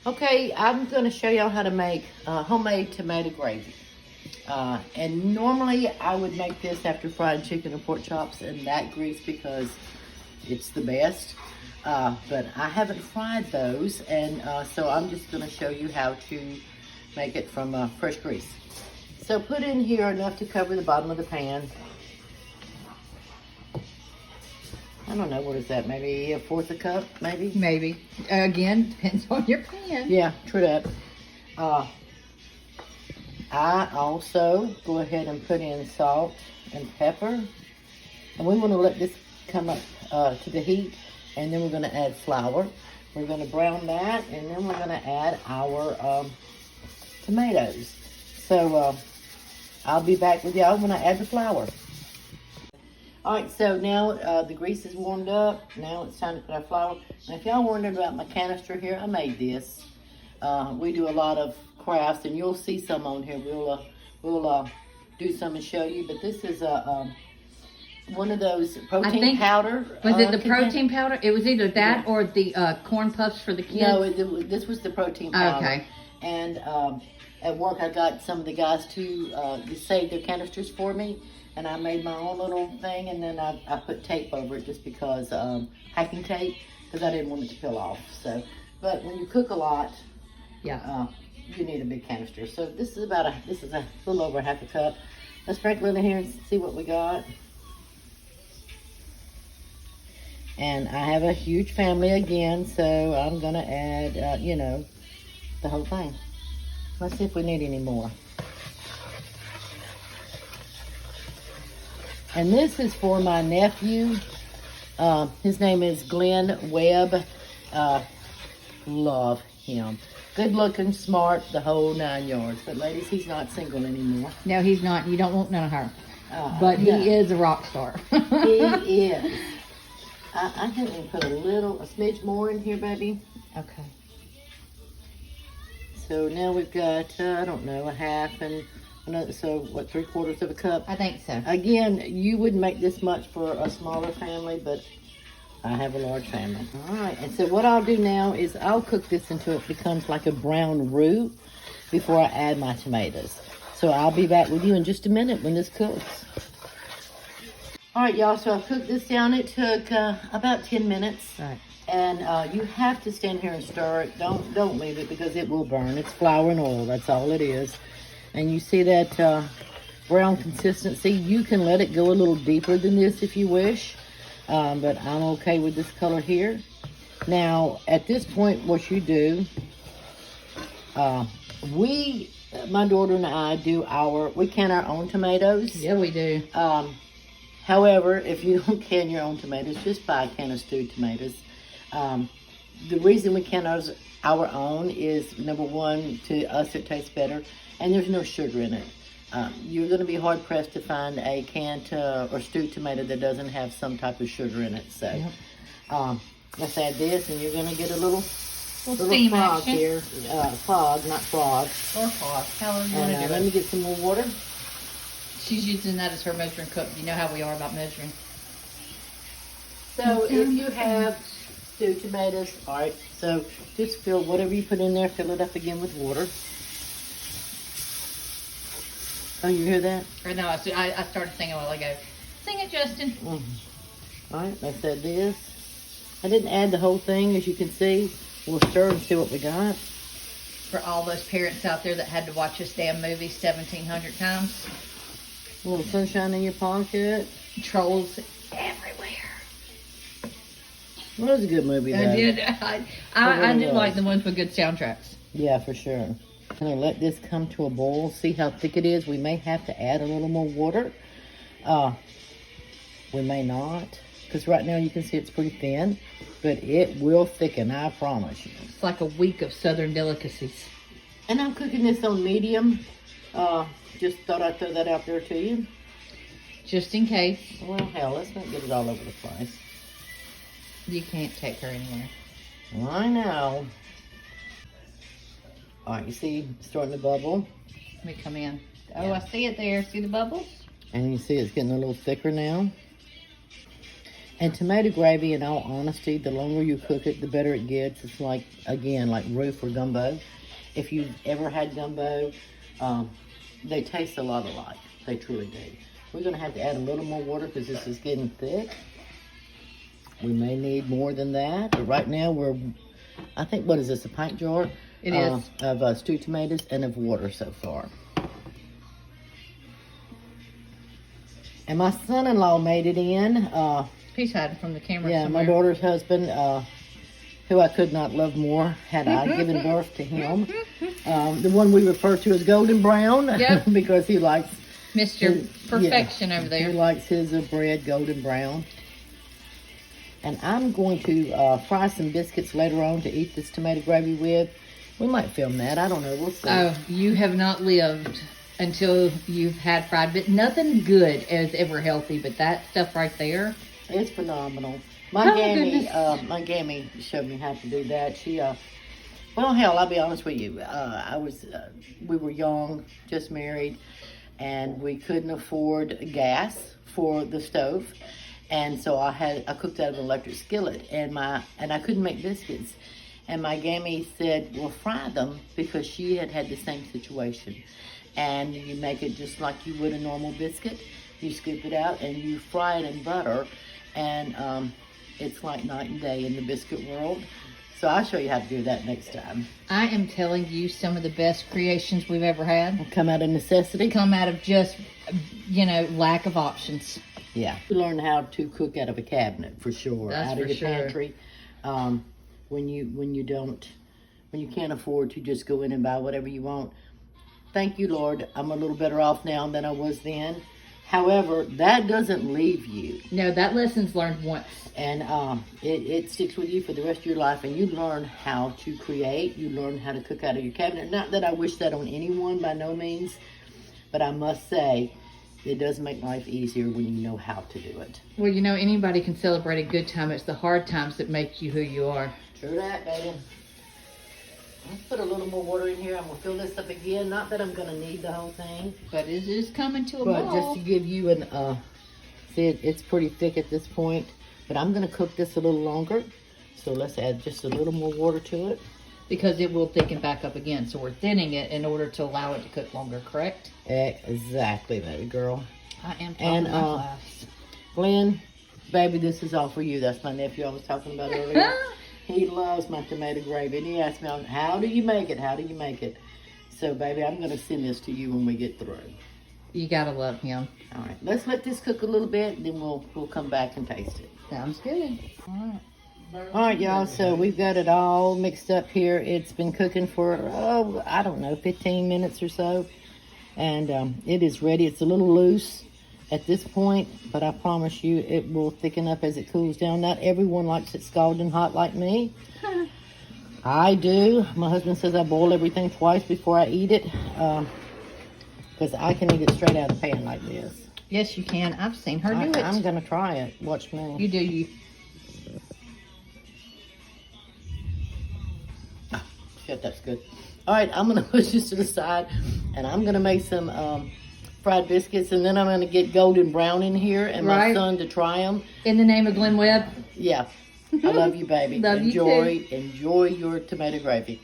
Okay, I'm going to show y'all how to make homemade tomato gravy. And normally I would make this after fried chicken or pork chops in that grease because it's the best. But I haven't fried those, and so I'm just going to show you how to make it from fresh grease. So put in here enough to cover the bottom of the pan. I don't know, what is that, maybe a fourth a cup, maybe? Maybe. Again, depends on your pan. Yeah, true that. I also go ahead and put in salt and pepper. And we want to let this come up to the heat. And then we're going to add flour. We're going to brown that. And then we're going to add our tomatoes. So I'll be back with y'all when I add the flour. Alright, so now the grease is warmed up. Now it's time to put our flour. And if y'all wondered about my canister here, I made this. We do a lot of crafts, and you'll see some on here. We'll do some and show you. But this is one of those protein powder. Was it the protein powder? It was either that or the corn puffs for the kids. No, this was the protein powder. Okay. And at work, I got some of the guys to save their canisters for me. And I made my own little thing, and then I put tape over it just because, hacking tape, because I didn't want it to peel off. So, but when you cook a lot, yeah, you need a big canister. So this is a little over half a cup. Let's sprinkle it in here and see what we got. And I have a huge family again, so I'm gonna add, the whole thing. Let's see if we need any more. And this is for my nephew. His name is Glenn Webb. Love him. Good looking, smart, the whole 9 yards. But ladies, he's not single anymore. No, he's not. You don't want none of her. But he is a rock star. He is. I think we can put a smidge more in here, baby. Okay. So now we've got, I don't know, a half and another, so what, 3/4 of a cup? I think so. Again, you wouldn't make this much for a smaller family, but I have a large family. All right, and so what I'll do now is I'll cook this until it becomes like a brown roux before I add my tomatoes. So I'll be back with you in just a minute when this cooks. All right, y'all, so I've cooked this down. It took about 10 minutes. Right. And you have to stand here and stir it. Don't leave it because it will burn. It's flour and oil, that's all it is. And you see that brown consistency. You can let it go a little deeper than this if you wish. But I'm okay with this color here. Now, at this point, what you do, my daughter and I we can our own tomatoes. Yeah, we do. However, if you don't can your own tomatoes, just buy a can of stewed tomatoes. The reason we can our own is, number one, to us it tastes better, and there's no sugar in it. You're going to be hard pressed to find a canned or stewed tomato that doesn't have some type of sugar in it. So, let's add this, and you're going to get a little steam frog action here. Fog, not frog. or fog. However you want to do Let it. me get some more water. She's using that as her measuring cup. You know how we are about measuring. So if you have stewed tomatoes, all right, so just fill whatever you put in there, fill it up again with water. Oh, you hear that? Or no, I started singing a while ago. Sing it, Justin. All right, let's add this. I didn't add the whole thing, as you can see. We'll stir and see what we got. For all those parents out there that had to watch this damn movie 1,700 times. A little sunshine in your pocket. Trolls everywhere. Well, it was a good movie, though. I did. I really do was. like the ones with good soundtracks. Yeah, for sure. I'm going to let this come to a boil. See how thick it is. We may have to add a little more water. We may not. Because right now you can see it's pretty thin. But it will thicken, I promise you. It's like a week of Southern delicacies. And I'm cooking this on medium. Just thought I'd throw that out there to you. Just in case. Well, hell, let's not get it all over the place. You can't take her anywhere. I know. All right, you see it's starting to bubble. Let me come in. Oh, I see it there. See the bubbles? And you see it's getting a little thicker now. And tomato gravy, in all honesty, the longer you cook it, the better it gets. It's like, again, like roof or gumbo. If you've ever had gumbo, they taste a lot alike. They truly do. We're going to have to add a little more water because this is getting thick. We may need more than that. But right now, I think, what is this, a pint jar? It is. Of stewed tomatoes and of water so far. And my son-in-law made it in. He's hiding from the camera. Yeah, somewhere. my daughter's husband, who I could not love more had I given birth to him. The one we refer to as golden brown. Yep. Because he likes Mr. Perfection over he there. likes his bread golden brown. And I'm going to fry some biscuits later on to eat this tomato gravy with. We might film that. I don't know. We'll see. Oh, you have not lived until you've had fried bit. Nothing good is ever healthy, but that stuff right there. It's phenomenal. My Gammy showed me how to do that. She, well, hell, I'll be honest with you. We were young, just married, and we couldn't afford gas for the stove, and so I cooked out of an electric skillet, and I couldn't make biscuits, and my Gammy said, "Well, fry them," because she had the same situation, and you make it just like you would a normal biscuit. You scoop it out and you fry it in butter. And it's like night and day in the biscuit world. So I'll show you how to do that next time. I am telling you, some of the best creations we've ever had Come out of necessity. come out of just, lack of options. Yeah. You learn how to cook out of a cabinet for sure. That's out for of your sure. pantry. When you can't afford to just go in and buy whatever you want. Thank you, Lord. I'm a little better off now than I was then. However, that doesn't leave you. No, that lesson's learned once. And it sticks with you for the rest of your life, and you learn how to create. You learn how to cook out of your cabinet. Not that I wish that on anyone, by no means, but I must say it does make life easier when you know how to do it. Well, anybody can celebrate a good time. It's the hard times that make you who you are. True that, baby. Let's put a little more water in here. I'm going to fill this up again. Not that I'm going to need the whole thing, But it is coming to a but ball. just to give you see, it's pretty thick at this point. But I'm going to cook this a little longer. So let's add just a little more water to it. Because it will thicken back up again. So we're thinning it in order to allow it to cook longer, correct? Exactly, baby girl. I am talking And, my class. Glenn, baby, this is all for you. That's my nephew I was talking about earlier. He loves my tomato gravy. And he asked me, how do you make it? How do you make it? So, baby, I'm going to send this to you when we get through. You gotta love him. All right, let's let this cook a little bit, and then we'll come back and taste it. Sounds good. All right, y'all, so we've got it all mixed up here. It's been cooking for, I don't know, 15 minutes or so. And it is ready. It's a little loose at this point, but I promise you it will thicken up as it cools down. Not everyone likes it scalding hot like me. I do. My husband says I boil everything twice before I eat it, because I can eat it straight out of the pan like this. Yes, you can. I've seen her do it. I'm going to try it. Watch me. You do you. Shit, that's good. All right, I'm going to push this to the side, and I'm going to make some fried biscuits, and then I'm going to get golden brown in here and my Right. son to try them. In the name of Glenn Webb. Yeah. I love you, baby. Love you too. Enjoy your tomato gravy.